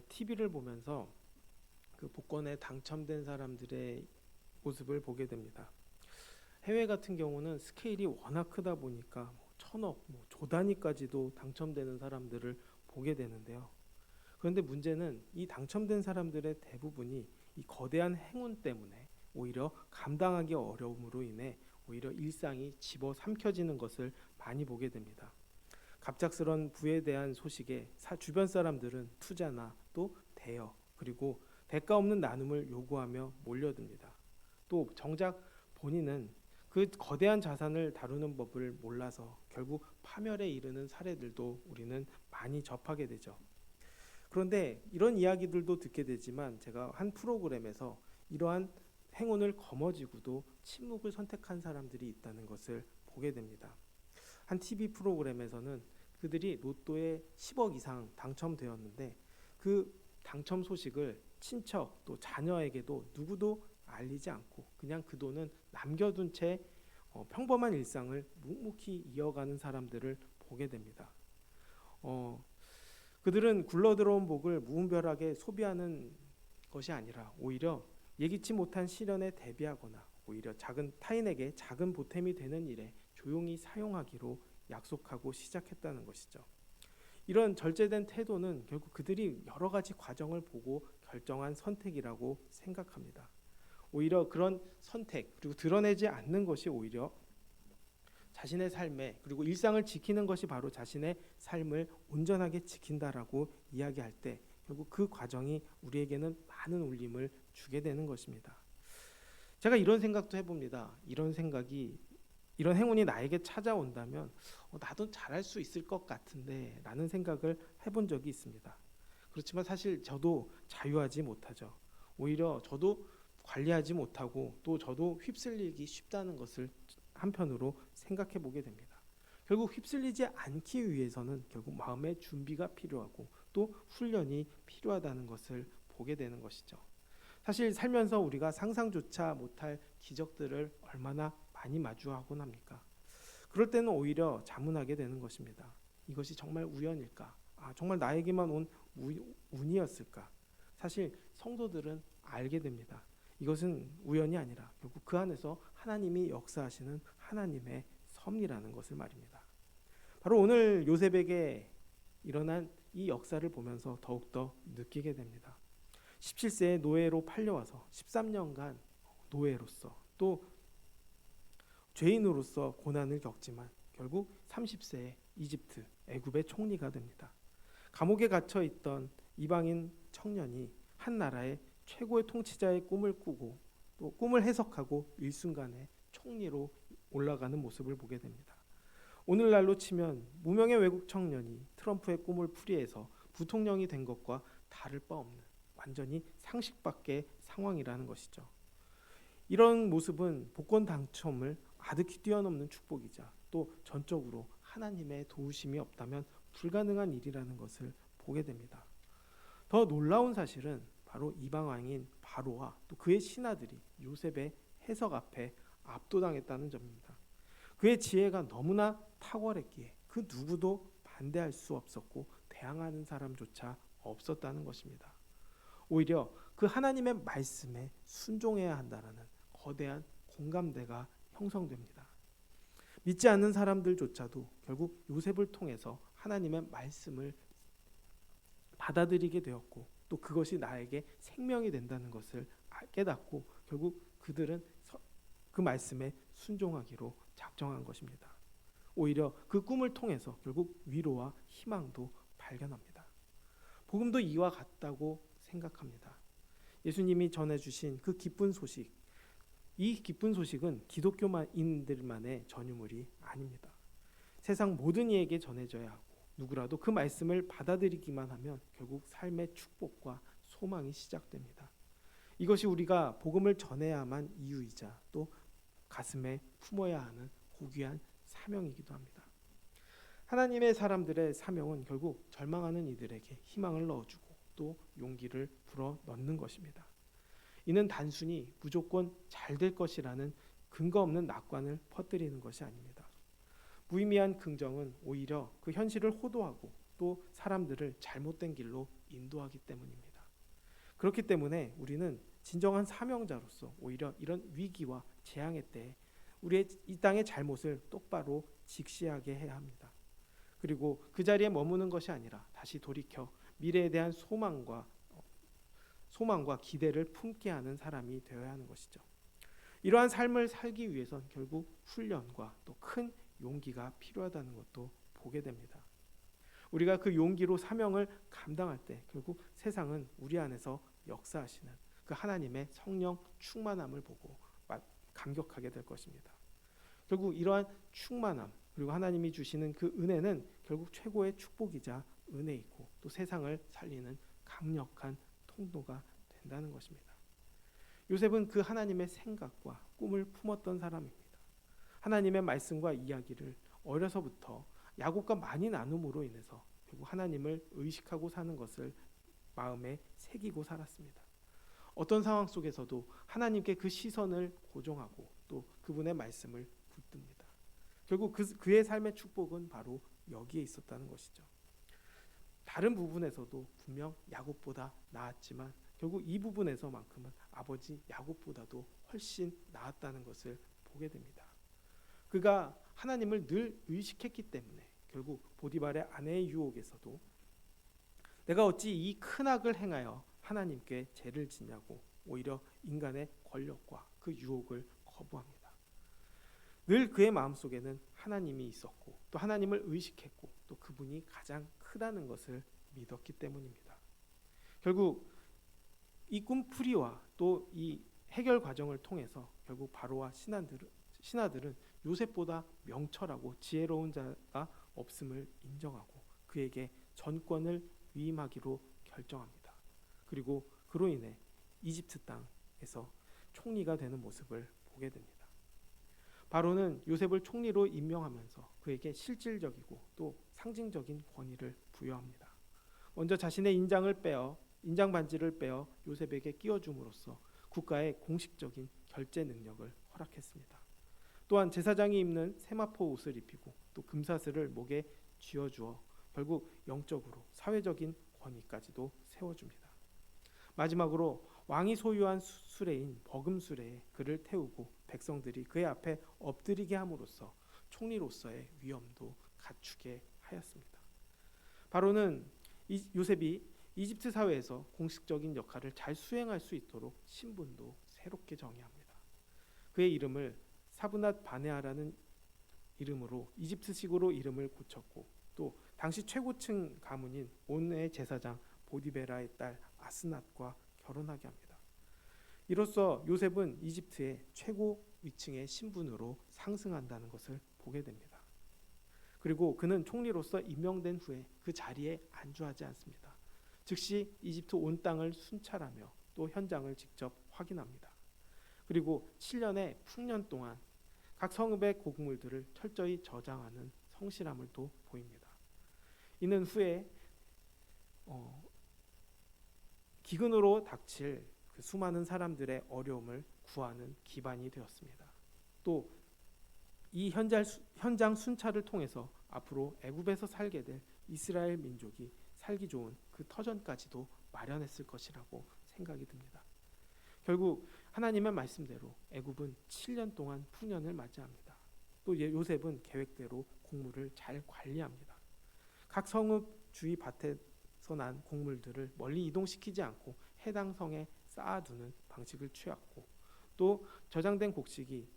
TV를 보면서 그 복권에 당첨된 사람들의 모습을 보게 됩니다. 해외 같은 경우는 스케일이 워낙 크다 보니까 천억, 조 단위까지도 당첨되는 사람들을 보게 되는데요. 그런데 문제는 이 당첨된 사람들의 대부분이 이 거대한 행운 때문에 오히려 감당하기 어려움으로 인해 오히려 일상이 집어삼켜지는 것을 많이 보게 됩니다. 갑작스런 부에 대한 소식에 주변 사람들은 투자나 또 대여 그리고 대가 없는 나눔을 요구하며 몰려듭니다. 또 정작 본인은 그 거대한 자산을 다루는 법을 몰라서 결국 파멸에 이르는 사례들도 우리는 많이 접하게 되죠. 그런데 이런 이야기들도 듣게 되지만 제가 한 프로그램에서 이러한 행운을 거머쥐고도 침묵을 선택한 사람들이 있다는 것을 보게 됩니다. 한 TV 프로그램에서는 그들이 로또에 10억 이상 당첨되었는데 그 당첨 소식을 친척 또 자녀에게도 누구도 알리지 않고 그냥 그 돈은 남겨둔 채 평범한 일상을 묵묵히 이어가는 사람들을 보게 됩니다. 그들은 굴러들어온 복을 무분별하게 소비하는 것이 아니라 오히려 예기치 못한 시련에 대비하거나 오히려 타인에게 작은 보탬이 되는 일에 조용히 사용하기로 약속하고 시작했다는 것이죠. 이런 절제된 태도는 결국 그들이 여러 가지 과정을 보고 결정한 선택이라고 생각합니다. 오히려 그런 선택 그리고 드러내지 않는 것이 오히려 자신의 삶에 그리고 일상을 지키는 것이 바로 자신의 삶을 온전하게 지킨다라고 이야기할 때 결국 그 과정이 우리에게는 많은 울림을 주게 되는 것입니다. 제가 이런 생각도 해봅니다. 이런 행운이 나에게 찾아온다면 나도 잘할 수 있을 것 같은데 라는 생각을 해본 적이 있습니다. 그렇지만 사실 저도 자유하지 못하죠. 오히려 저도 관리하지 못하고 또 저도 휩쓸리기 쉽다는 것을 한편으로 생각해 보게 됩니다. 결국 휩쓸리지 않기 위해서는 결국 마음의 준비가 필요하고 또 훈련이 필요하다는 것을 보게 되는 것이죠. 사실 살면서 우리가 상상조차 못할 기적들을 얼마나 많이 마주하곤 합니까? 그럴 때는 오히려 자문하게 되는 것입니다. 이것이 정말 우연일까? 정말 나에게만 온 운이었을까? 사실 성도들은 알게 됩니다. 이것은 우연이 아니라 결국 그 안에서 하나님이 역사하시는 하나님의 섭리라는 것을 말입니다. 바로 오늘 요셉에게 일어난 이 역사를 보면서 더욱더 느끼게 됩니다. 17세에 노예로 팔려와서 13년간 노예로서 또 죄인으로서 고난을 겪지만 결국 30세에 이집트, 애굽의 총리가 됩니다. 감옥에 갇혀 있던 이방인 청년이 한 나라의 최고의 통치자의 꿈을 꾸고 또 꿈을 해석하고 일순간에 총리로 올라가는 모습을 보게 됩니다. 오늘날로 치면 무명의 외국 청년이 트럼프의 꿈을 풀이해서 부통령이 된 것과 다를 바 없는 완전히 상식 밖의 상황이라는 것이죠. 이런 모습은 복권 당첨을 아득히 뛰어넘는 축복이자 또 전적으로 하나님의 도우심이 없다면 불가능한 일이라는 것을 보게 됩니다. 더 놀라운 사실은 바로 이방 왕인 바로와 또 그의 신하들이 요셉의 해석 앞에 압도당했다는 점입니다. 그의 지혜가 너무나 탁월했기에 그 누구도 반대할 수 없었고 대항하는 사람조차 없었다는 것입니다. 오히려 그 하나님의 말씀에 순종해야 한다라는 거대한 공감대가 형성됩니다. 믿지 않는 사람들조차도 결국 요셉을 통해서 하나님의 말씀을 받아들이게 되었고 또 그것이 나에게 생명이 된다는 것을 깨닫고 결국 그들은 그 말씀에 순종하기로 작정한 것입니다. 오히려 그 꿈을 통해서 결국 위로와 희망도 발견합니다. 복음도 이와 같다고 생각합니다. 예수님이 전해주신 그 기쁜 소식, 이 기쁜 소식은 기독교인들만의 전유물이 아닙니다. 세상 모든 이에게 전해져야 하고 누구라도 그 말씀을 받아들이기만 하면 결국 삶의 축복과 소망이 시작됩니다. 이것이 우리가 복음을 전해야만 이유이자 또 가슴에 품어야 하는 고귀한 사명이기도 합니다. 하나님의 사람들의 사명은 결국 절망하는 이들에게 희망을 넣어주고 또 용기를 불어 넣는 것입니다. 이는 단순히 무조건 잘 될 것이라는 근거 없는 낙관을 퍼뜨리는 것이 아닙니다. 무의미한 긍정은 오히려 그 현실을 호도하고 또 사람들을 잘못된 길로 인도하기 때문입니다. 그렇기 때문에 우리는 진정한 사명자로서 오히려 이런 위기와 재앙의 때에 우리의 이 땅의 잘못을 똑바로 직시하게 해야 합니다. 그리고 그 자리에 머무는 것이 아니라 다시 돌이켜 미래에 대한 소망과 기대를 품게 하는 사람이 되어야 하는 것이죠. 이러한 삶을 살기 위해선 결국 훈련과 또 큰 용기가 필요하다는 것도 보게 됩니다. 우리가 그 용기로 사명을 감당할 때 결국 세상은 우리 안에서 역사하시는 그 하나님의 성령 충만함을 보고 감격하게 될 것입니다. 결국 이러한 충만함 그리고 하나님이 주시는 그 은혜는 결국 최고의 축복이자 은혜이고 또 세상을 살리는 강력한 통로가 된다는 것입니다. 요셉은 그 하나님의 생각과 꿈을 품었던 사람입니다. 하나님의 말씀과 이야기를 어려서부터 야곱과 많이 나눔으로 인해서 결국 하나님을 의식하고 사는 것을 마음에 새기고 살았습니다. 어떤 상황 속에서도 하나님께 그 시선을 고정하고 또 그분의 말씀을 붙듭니다. 결국 그의 삶의 축복은 바로 여기에 있었다는 것이죠. 다른 부분에서도 분명 야곱보다 나았지만 결국 이 부분에서만큼은 아버지 야곱보다도 훨씬 나았다는 것을 보게 됩니다. 그가 하나님을 늘 의식했기 때문에 결국 보디발의 아내의 유혹에서도 내가 어찌 이 큰 악을 행하여 하나님께 죄를 짓냐고 오히려 인간의 권력과 그 유혹을 거부합니다. 늘 그의 마음속에는 하나님이 있었고 또 하나님을 의식했고 또 그분이 가장 크다는 것을 믿었기 때문입니다. 결국 이 꿈풀이와 또 이 해결 과정을 통해서 결국 바로와 신하들은 요셉보다 명철하고 지혜로운 자가 없음을 인정하고 그에게 전권을 위임하기로 결정합니다. 그리고 그로 인해 이집트 땅에서 총리가 되는 모습을 보게 됩니다. 바로는 요셉을 총리로 임명하면서 그에게 실질적이고 또 상징적인 권위를 부여합니다. 먼저 자신의 인장 반지를 빼어 요셉에게 끼워줌으로써 국가의 공식적인 결제 능력을 허락했습니다. 또한 제사장이 입는 세마포 옷을 입히고 또 금사슬을 목에 쥐어주어 결국 영적으로 사회적인 권위까지도 세워줍니다. 마지막으로 왕이 소유한 수레인 버금 수레에 그를 태우고 백성들이 그의 앞에 엎드리게 함으로써 총리로서의 위엄도 갖추게 하였습니다. 바로는 요셉이 이집트 사회에서 공식적인 역할을 잘 수행할 수 있도록 신분도 새롭게 정의합니다. 그의 이름을 사브낫 바네아라는 이름으로 이집트식으로 이름을 고쳤고 또 당시 최고층 가문인 온의 제사장 보디베라의 딸 아스낫과 결혼하게 합니다. 이로써 요셉은 이집트의 최고 위층의 신분으로 상승한다는 것을 보게 됩니다. 그리고 그는 총리로서 임명된 후에 그 자리에 안주하지 않습니다. 즉시 이집트 온 땅을 순찰하며 또 현장을 직접 확인합니다. 그리고 7년의 풍년 동안 각 성읍의 곡물들을 철저히 저장하는 성실함을 또 보입니다. 이는 후에 기근으로 닥칠 그 수많은 사람들의 어려움을 구하는 기반이 되었습니다. 또 이 현장 순찰을 통해서 앞으로 애굽에서 살게 될 이스라엘 민족이 살기 좋은 그 터전까지도 마련했을 것이라고 생각이 듭니다. 결국 하나님의 말씀대로 애굽은 7년 동안 풍년을 맞이합니다. 또 요셉은 계획대로 곡물을 잘 관리합니다. 각 성읍 주위 밭에서 난 곡물들을 멀리 이동시키지 않고 해당 성에 쌓아두는 방식을 취했고 또 저장된 곡식이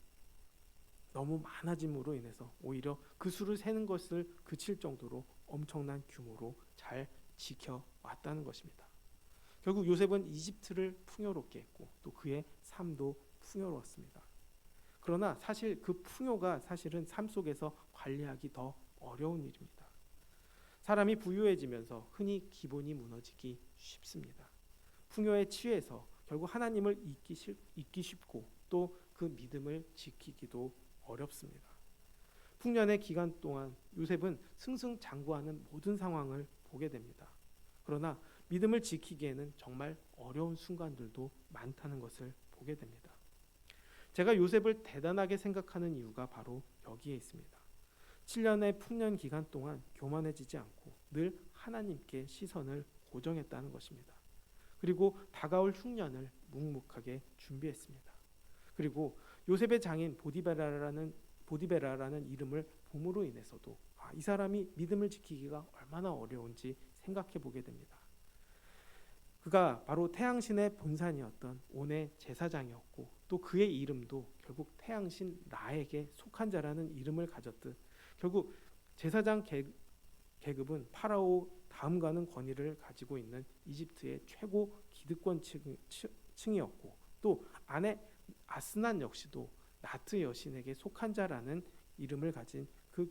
너무 많아짐으로 인해서 오히려 그 수를 세는 것을 그칠 정도로 엄청난 규모로 잘 지켜왔다는 것입니다. 결국 요셉은 이집트를 풍요롭게 했고 또 그의 삶도 풍요로웠습니다. 그러나 사실 그 풍요가 사실은 삶 속에서 관리하기 더 어려운 일입니다. 사람이 부유해지면서 흔히 기본이 무너지기 쉽습니다. 풍요에 취해서 결국 하나님을 잊기 쉽고 또 그 믿음을 지키기도 어렵습니다. 풍년의 기간 동안 요셉은 승승장구하는 모든 상황을 보게 됩니다. 그러나 믿음을 지키기에는 정말 어려운 순간들도 많다는 것을 보게 됩니다. 제가 요셉을 대단하게 생각하는 이유가 바로 여기에 있습니다. 7년의 풍년 기간 동안 교만해지지 않고 늘 하나님께 시선을 고정했다는 것입니다. 그리고 다가올 흉년을 묵묵하게 준비했습니다. 그리고 요셉의 장인 보디베라라는 이름을 봄으로 인해서도 이 사람이 믿음을 지키기가 얼마나 어려운지 생각해 보게 됩니다. 그가 바로 태양신의 본산이었던 온의 제사장이었고 또 그의 이름도 결국 태양신 라에게 속한 자라는 이름을 가졌듯 결국 제사장 계급은 파라오 다음가는 권위를 가지고 있는 이집트의 최고 기득권층이었고 또 아내 아스난 역시도 나트 여신에게 속한 자라는 이름을 가진 그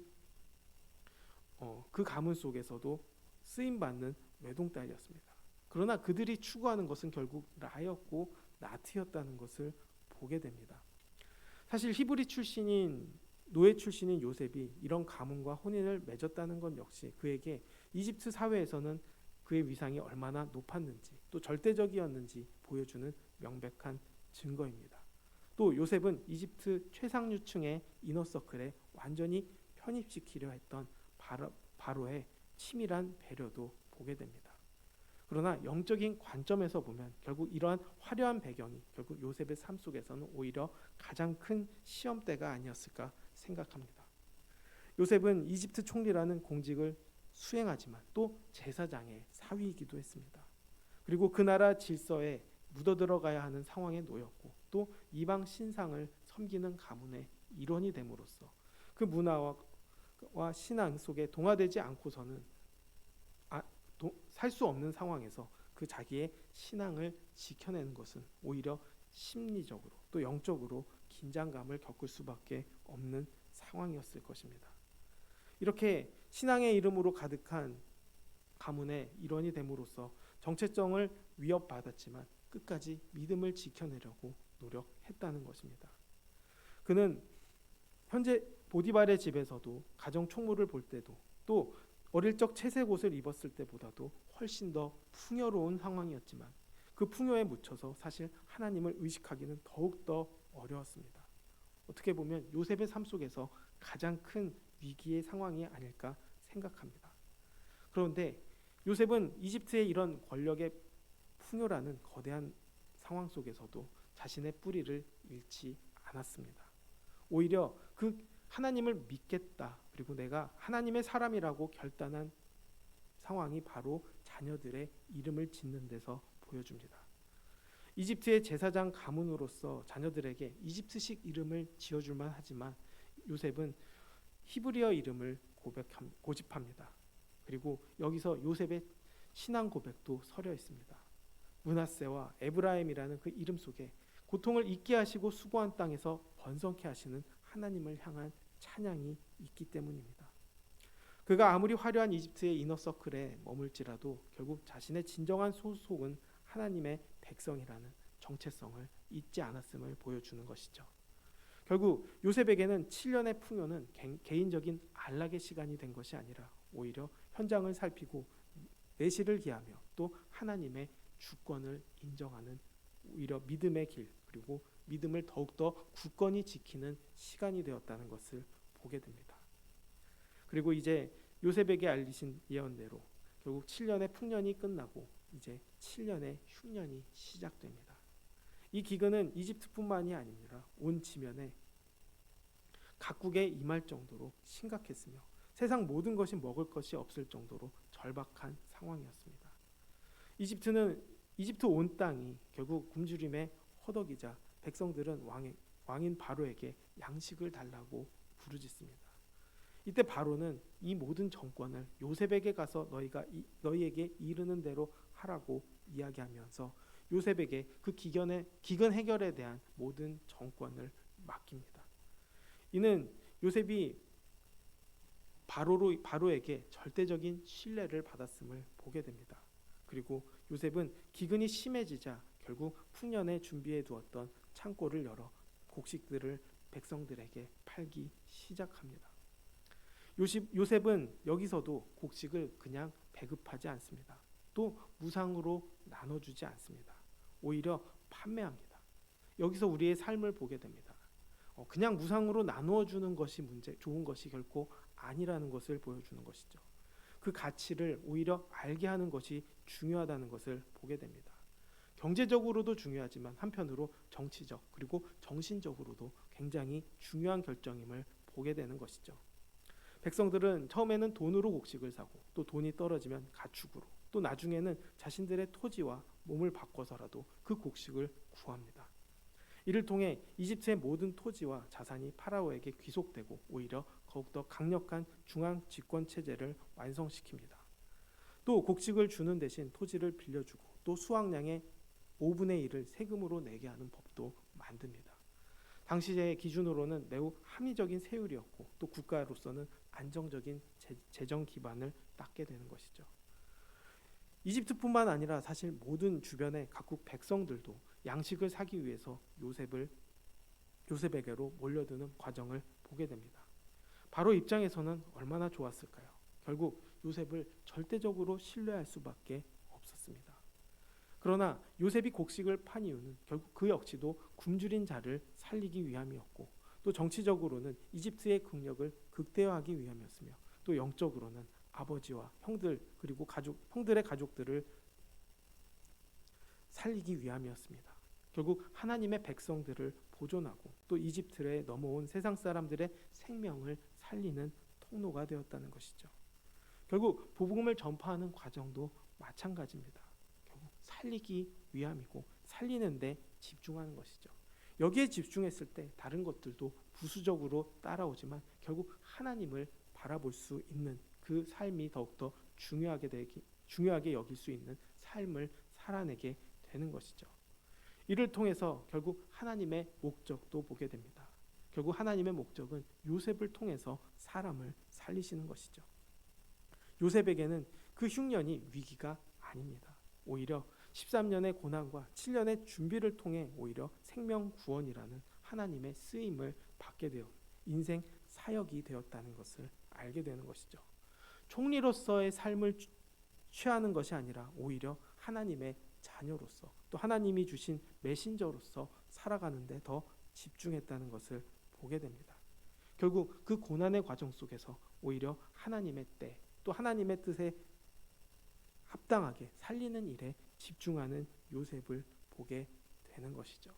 가문 속에서도 쓰임받는 외동딸이었습니다. 그러나 그들이 추구하는 것은 결국 라였고 나트였다는 것을 보게 됩니다. 사실 히브리 출신인 노예 출신인 요셉이 이런 가문과 혼인을 맺었다는 것 역시 그에게 이집트 사회에서는 그의 위상이 얼마나 높았는지 또 절대적이었는지 보여주는 명백한 증거입니다. 또 요셉은 이집트 최상류층의 이너서클에 완전히 편입시키려 했던 바로의 치밀한 배려도 보게 됩니다. 그러나 영적인 관점에서 보면 결국 이러한 화려한 배경이 결국 요셉의 삶 속에서는 오히려 가장 큰 시험대가 아니었을까 생각합니다. 요셉은 이집트 총리라는 공직을 수행하지만 또 제사장의 사위이기도 했습니다. 그리고 그 나라 질서에 묻어들어가야 하는 상황에 놓였고 또 이방 신상을 섬기는 가문의 일원이 됨으로써 그 문화와 신앙 속에 동화되지 않고서는 살 수 없는 상황에서 그 자기의 신앙을 지켜내는 것은 오히려 심리적으로 또 영적으로 긴장감을 겪을 수밖에 없는 상황이었을 것입니다. 이렇게 신앙의 이름으로 가득한 가문의 일원이 됨으로써 정체성을 위협받았지만 끝까지 믿음을 지켜내려고 노력했다는 것입니다. 그는 현재 보디발의 집에서도 가정 총무를 볼 때도 또 어릴 적 채색 옷을 입었을 때보다도 훨씬 더 풍요로운 상황이었지만 그 풍요에 묻혀서 사실 하나님을 의식하기는 더욱더 어려웠습니다. 어떻게 보면 요셉의 삶 속에서 가장 큰 위기의 상황이 아닐까 생각합니다. 그런데 요셉은 이집트의 이런 권력의 풍요라는 거대한 상황 속에서도 자신의 뿌리를 잃지 않았습니다. 오히려 그 하나님을 믿겠다 그리고 내가 하나님의 사람이라고 결단한 상황이 바로 자녀들의 이름을 짓는 데서 보여줍니다. 이집트의 제사장 가문으로서 자녀들에게 이집트식 이름을 지어줄만 하지만 요셉은 히브리어 이름을 고집합니다. 그리고 여기서 요셉의 신앙 고백도 서려 있습니다. 므낫세와 에브라임이라는 그 이름 속에 고통을 잊게 하시고 수고한 땅에서 번성케 하시는 하나님을 향한 찬양이 있기 때문입니다. 그가 아무리 화려한 이집트의 이너서클에 머물지라도 결국 자신의 진정한 소속은 하나님의 백성이라는 정체성을 잊지 않았음을 보여주는 것이죠. 결국 요셉에게는 7년의 풍요는 개인적인 안락의 시간이 된 것이 아니라 오히려 현장을 살피고 내실을 기하며 또 하나님의 주권을 인정하는 오히려 믿음의 길 그리고 믿음을 더욱더 굳건히 지키는 시간이 되었다는 것을 보게 됩니다. 그리고 이제 요셉에게 알리신 예언대로 결국 7년의 풍년이 끝나고 이제 7년의 흉년이 시작됩니다. 이 기근은 이집트뿐만이 아니라 온 지면에 각국에 임할 정도로 심각했으며 세상 모든 것이 먹을 것이 없을 정도로 절박한 상황이었습니다. 이집트 온 땅이 결국 굶주림에 허덕이자 백성들은 왕인 바로에게 양식을 달라고 부르짖습니다. 이때 바로는 이 모든 정권을 요셉에게 가서 너희에게 이르는 대로 하라고 이야기하면서 요셉에게 그 기근 해결에 대한 모든 정권을 맡깁니다. 이는 요셉이 바로에게 절대적인 신뢰를 받았음을 보게 됩니다. 그리고 요셉은 기근이 심해지자 결국 풍년에 준비해 두었던 창고를 열어 곡식들을 백성들에게 팔기 시작합니다. 요셉은 여기서도 곡식을 그냥 배급하지 않습니다. 또 무상으로 나눠주지 않습니다. 오히려 판매합니다. 여기서 우리의 삶을 보게 됩니다. 그냥 무상으로 나누어 주는 것이 좋은 것이 결코 아니라는 것을 보여주는 것이죠. 그 가치를 오히려 알게 하는 것이 중요하다는 것을 보게 됩니다. 경제적으로도 중요하지만 한편으로 정치적 그리고 정신적으로도 굉장히 중요한 결정임을 보게 되는 것이죠. 백성들은 처음에는 돈으로 곡식을 사고 또 돈이 떨어지면 가축으로 또 나중에는 자신들의 토지와 몸을 바꿔서라도 그 곡식을 구합니다. 이를 통해 이집트의 모든 토지와 자산이 파라오에게 귀속되고 오히려 더욱더 강력한 중앙 집권 체제를 완성시킵니다. 또 곡식을 주는 대신 토지를 빌려주고 또 수확량의 5분의 1을 세금으로 내게 하는 법도 만듭니다. 당시의 기준으로는 매우 합리적인 세율이었고 또 국가로서는 안정적인 재정 기반을 닦게 되는 것이죠. 이집트뿐만 아니라 사실 모든 주변의 각국 백성들도 양식을 사기 위해서 요셉에게로 몰려드는 과정을 보게 됩니다. 바로 입장에서는 얼마나 좋았을까요? 결국 요셉을 절대적으로 신뢰할 수밖에 없었습니다. 그러나 요셉이 곡식을 판 이유는 결국 그 역시도 굶주린 자를 살리기 위함이었고 또 정치적으로는 이집트의 국력을 극대화하기 위함이었으며 또 영적으로는 아버지와 형들 그리고 형들의 가족들을 살리기 위함이었습니다. 결국 하나님의 백성들을 보존하고 또 이집트에 넘어온 세상 사람들의 생명을 살리는 통로가 되었다는 것이죠. 결국 복음을 전파하는 과정도 마찬가지입니다. 결국 살리기 위함이고 살리는 데 집중하는 것이죠. 여기에 집중했을 때 다른 것들도 부수적으로 따라오지만 결국 하나님을 바라볼 수 있는 그 삶이 더욱더 중요하게 여길 수 있는 삶을 살아내게 되는 것이죠. 이를 통해서 결국 하나님의 목적도 보게 됩니다. 결국 하나님의 목적은 요셉을 통해서 사람을 살리시는 것이죠. 요셉에게는 그 흉년이 위기가 아닙니다. 오히려 13년의 고난과 7년의 준비를 통해 오히려 생명 구원이라는 하나님의 쓰임을 받게 되어 인생 사역이 되었다는 것을 알게 되는 것이죠. 총리로서의 삶을 취하는 것이 아니라 오히려 하나님의 자녀로서 또 하나님이 주신 메신저로서 살아가는데 더 집중했다는 것을 보게 됩니다. 결국 그 고난의 과정 속에서 오히려 하나님의 때 또 하나님의 뜻에 합당하게 살리는 일에 집중하는 요셉을 보게 되는 것이죠.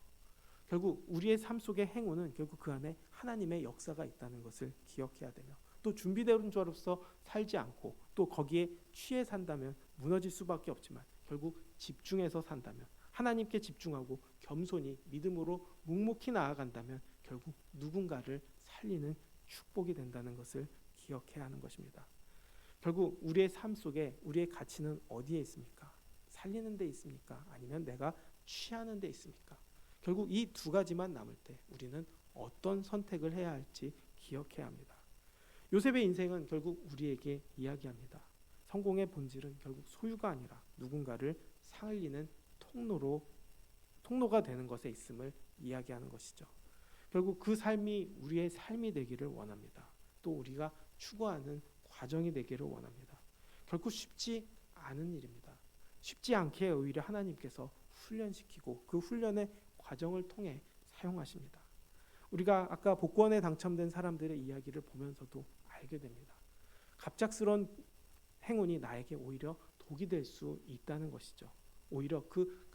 결국 우리의 삶 속의 행운은 결국 그 안에 하나님의 역사가 있다는 것을 기억해야 되며 또 준비된 자로서 살지 않고 또 거기에 취해 산다면 무너질 수밖에 없지만 결국 집중해서 산다면 하나님께 집중하고 겸손히 믿음으로 묵묵히 나아간다면 결국 누군가를 살리는 축복이 된다는 것을 기억해야 하는 것입니다. 결국 우리의 삶 속에 우리의 가치는 어디에 있습니까? 살리는 데 있습니까? 아니면 내가 취하는 데 있습니까? 결국 이 두 가지만 남을 때 우리는 어떤 선택을 해야 할지 기억해야 합니다. 요셉의 인생은 결국 우리에게 이야기합니다. 성공의 본질은 결국 소유가 아니라 누군가를 살리는 통로가 되는 것에 있음을 이야기하는 것이죠. 결국 그 삶이 우리의 삶이 되기를 원합니다. 또 우리가 추구하는 과정이 되기를 원합니다. 결코 쉽지 않은 일입니다. 쉽지 않게 오히려 하나님께서 훈련시키고 그 훈련의 과정을 통해 사용하십니다. 우리가 아까 복권에 당첨된 사람들의 이야기를 보면서도 알게 됩니다. 갑작스러운 행운이 나에게 오히려 독이 될 수 있다는 것이죠. 오히려 그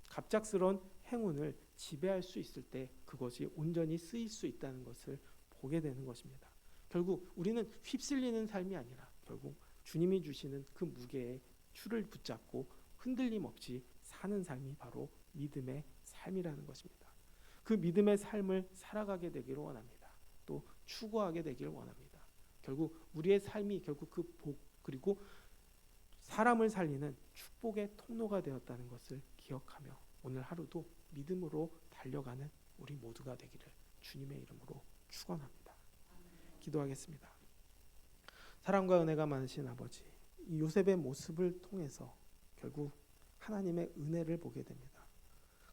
갑작스러운 행운을 지배할 수 있을 때 그것이 온전히 쓰일 수 있다는 것을 보게 되는 것입니다. 결국 우리는 휩쓸리는 삶이 아니라 결국 주님이 주시는 그 무게에 줄을 붙잡고 흔들림 없이 사는 삶이 바로 믿음의 삶이라는 것입니다. 그 믿음의 삶을 살아가게 되기를 원합니다. 또 추구하게 되기를 원합니다. 결국 우리의 삶이 결국 그 복 그리고 사람을 살리는 축복의 통로가 되었다는 것을 기억하며 오늘 하루도 믿음으로 달려가는 우리 모두가 되기를 주님의 이름으로 축원합니다. 기도하겠습니다. 사랑과 은혜가 많으신 아버지, 이 요셉의 모습을 통해서 결국 하나님의 은혜를 보게 됩니다.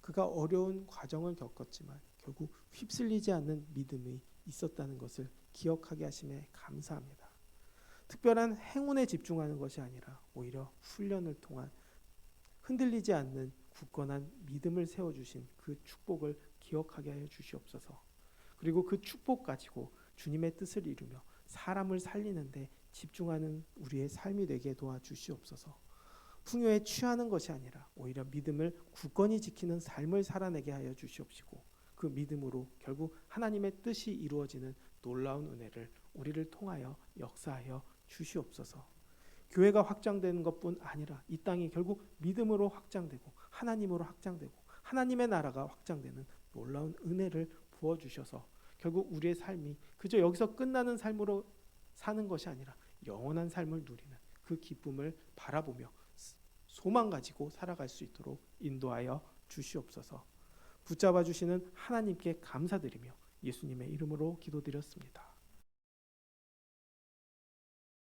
그가 어려운 과정을 겪었지만 결국 휩쓸리지 않는 믿음이 있었다는 것을 기억하게 하심에 감사합니다. 특별한 행운에 집중하는 것이 아니라 오히려 훈련을 통한 흔들리지 않는 굳건한 믿음을 세워주신 그 축복을 기억하게 하여 주시옵소서. 그리고 그 축복 가지고 주님의 뜻을 이루며 사람을 살리는데 집중하는 우리의 삶이 되게 도와주시옵소서. 풍요에 취하는 것이 아니라 오히려 믿음을 굳건히 지키는 삶을 살아내게 하여 주시옵시고 그 믿음으로 결국 하나님의 뜻이 이루어지는 놀라운 은혜를 우리를 통하여 역사하여 주시옵소서. 교회가 확장되는 것뿐 아니라 이 땅이 결국 믿음으로 확장되고 하나님으로 확장되고 하나님의 나라가 확장되는 놀라운 은혜를 부어주셔서 결국 우리의 삶이 그저 여기서 끝나는 삶으로 사는 것이 아니라 영원한 삶을 누리는 그 기쁨을 바라보며 소망 가지고 살아갈 수 있도록 인도하여 주시옵소서. 붙잡아 주시는 하나님께 감사드리며 예수님의 이름으로 기도드렸습니다.